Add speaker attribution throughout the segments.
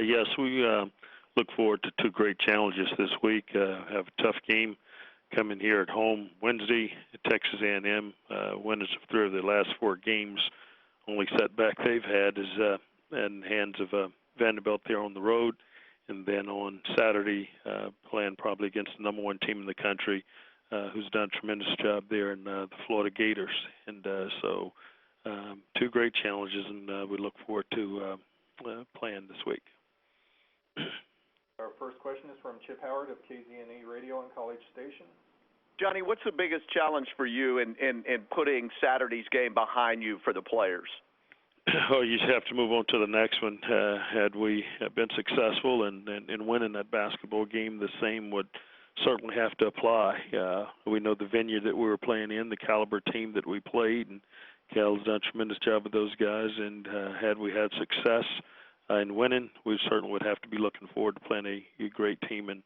Speaker 1: Yes, we look forward to two great challenges this week. Have a tough game coming here at home Wednesday. Texas A&M, winners of three of their last four games. Only setback they've had is in the hands of Vanderbilt there on the road. And then on Saturday, playing probably against the number one team in the country, who's done a tremendous job there in the Florida Gators. And so two great challenges, and we look forward to playing this week.
Speaker 2: Our first question is from Chip Howard of KZNE Radio and College Station.
Speaker 3: Johnny, what's the biggest challenge for you in putting Saturday's game behind you for the players?
Speaker 1: Oh, you just have to move on to the next one. Had we been successful in winning that basketball game, the same would certainly have to apply. We know the venue that we were playing in, the caliber team that we played, and Cal's done a tremendous job with those guys. And had we had success in winning, we certainly would have to be looking forward to playing a great team in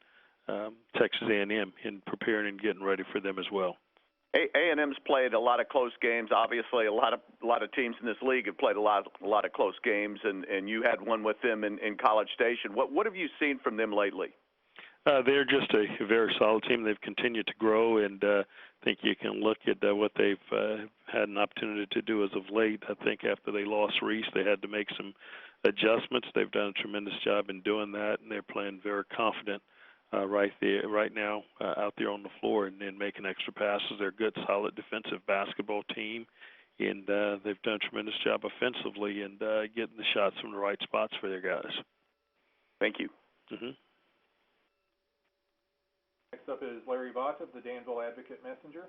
Speaker 1: Texas A&M and preparing and getting ready for them as well.
Speaker 3: A&M's played a lot of close games. Obviously, a lot of teams in this league have played a lot of close games, and you had one with them in College Station. What have you seen from them lately?
Speaker 1: They're just a very solid team. They've continued to grow, and I think you can look at what they've had an opportunity to do as of late. I think after they lost Reese, they had to make some adjustments. They've done a tremendous job in doing that, and they're playing very confident right now out there on the floor and making extra passes. They're a good, solid defensive basketball team, and they've done a tremendous job offensively and getting the shots from the right spots for their guys.
Speaker 3: Thank you.
Speaker 1: Mm-hmm.
Speaker 2: Next up is Larry Vaught of the Danville Advocate-Messenger.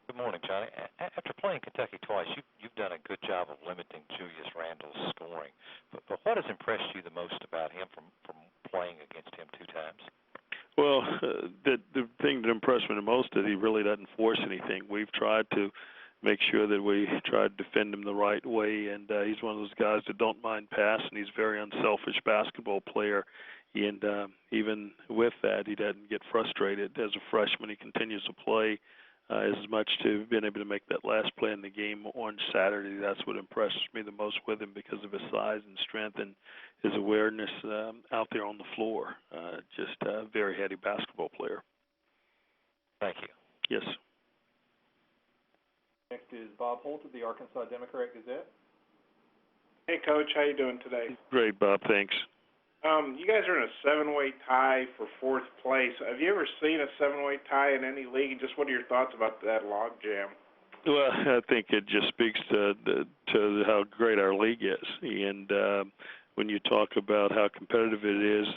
Speaker 4: Good morning, Johnny. After playing Kentucky twice, you've done a good job of limiting Julius Randle's scoring. But what has impressed you the most about him from playing against him two times?
Speaker 1: Well, the thing that impressed me the most is he really doesn't force anything. We've tried to make sure that we try to defend him the right way, and he's one of those guys that don't mind passing. He's a very unselfish basketball player, and even with that, he doesn't get frustrated. As a freshman, he continues to play as much to being able to make that last play in the game on Saturday. That's what impresses me the most with him because of his size and strength and his awareness out there on the floor. Just a very heady basketball player.
Speaker 4: Thank you.
Speaker 1: Yes.
Speaker 2: Next is Bob Holt of the Arkansas Democrat-Gazette.
Speaker 5: Hey, Coach. How you doing today?
Speaker 1: Great, Bob. Thanks.
Speaker 5: You guys are in a 7-way tie for 4th place. Have you ever seen a 7-way tie in any league? Just what are your thoughts about that logjam?
Speaker 1: Well, I think it just speaks to how great our league is. And when you talk about how competitive it is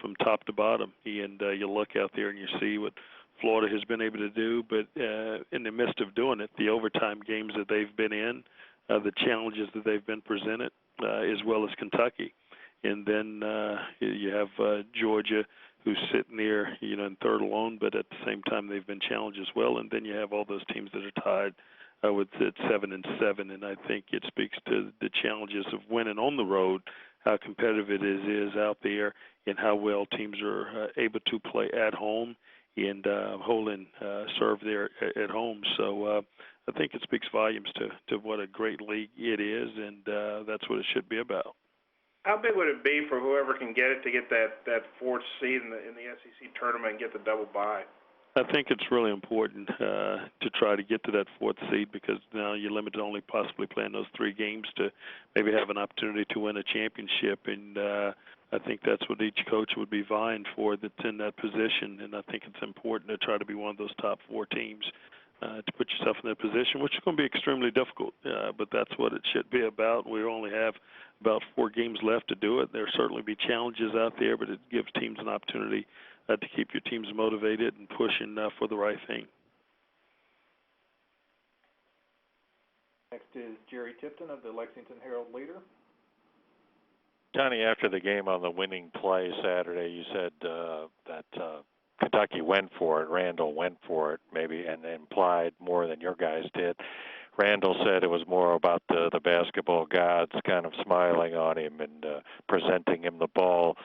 Speaker 1: from top to bottom, and you look out there and you see what Florida has been able to do, but in the midst of doing it, the overtime games that they've been in, the challenges that they've been presented, as well as Kentucky. And then you have Georgia, who's sitting there, in third alone, but at the same time they've been challenged as well. And then you have all those teams that are tied with at 7-7. And I think it speaks to the challenges of winning on the road, how competitive it is out there, and how well teams are able to play at home and holding serve there at home. So I think it speaks volumes to what a great league it is, and that's what it should be about.
Speaker 5: How big would it be for whoever can get it to get that 4th seed in the SEC tournament and get the double bye?
Speaker 1: I think it's really important to try to get to that 4th seed because now you're limited to only possibly playing those 3 games to maybe have an opportunity to win a championship. And I think that's what each coach would be vying for that's in that position. And I think it's important to try to be one of those top 4 teams to put yourself in that position, which is going to be extremely difficult. But that's what it should be about. We only have about 4 games left to do it. There'll certainly be challenges out there, but it gives teams an opportunity to keep your teams motivated and pushing for the right thing.
Speaker 2: Next is Jerry Tipton of the Lexington Herald-Leader.
Speaker 4: Johnny, after the game on the winning play Saturday, you said that Kentucky went for it, Randall went for it, maybe, and implied more than your guys did. Randall said it was more about the basketball gods kind of smiling on him and presenting him the ball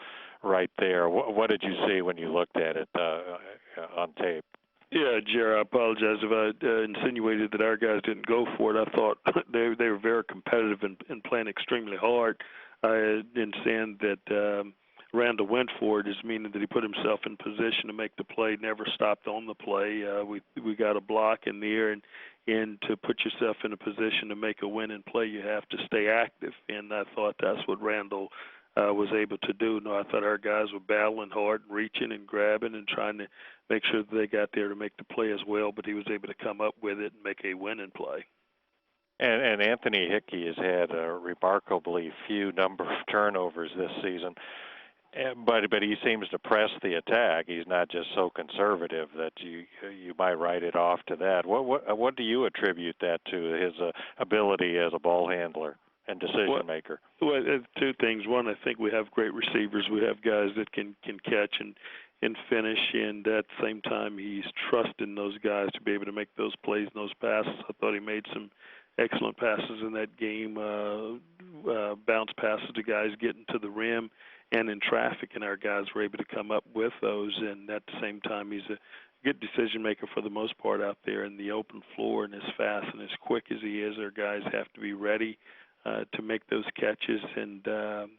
Speaker 4: right there. What did you see when you looked at it on tape?
Speaker 1: Yeah, Jerry, I apologize if I insinuated that our guys didn't go for it. I thought they were very competitive and playing extremely hard. I didn't understand that Randall went for it is meaning that he put himself in position to make the play, never stopped on the play. We got a block in there, and to put yourself in a position to make a winning play, you have to stay active. And I thought that's what Randall was able to do. No, I thought our guys were battling hard and reaching and grabbing and trying to make sure that they got there to make the play as well, but he was able to come up with it and make a winning play.
Speaker 4: And Anthony Hickey has had a remarkably few number of turnovers this season, but he seems to press the attack. He's not just so conservative that you might write it off to that. What do you attribute that to? His ability as a ball handler and decision maker?
Speaker 1: Well, two things. One, I think we have great receivers. We have guys that can catch and finish, and at the same time, he's trusting those guys to be able to make those plays and those passes. I thought he made some excellent passes in that game, bounce passes to guys getting to the rim and in traffic, and our guys were able to come up with those. And at the same time, he's a good decision maker for the most part out there in the open floor, and as fast and as quick as he is, our guys have to be ready to make those catches, and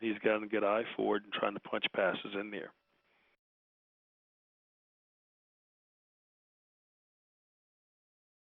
Speaker 1: he's got a good eye for it and trying to punch passes in there.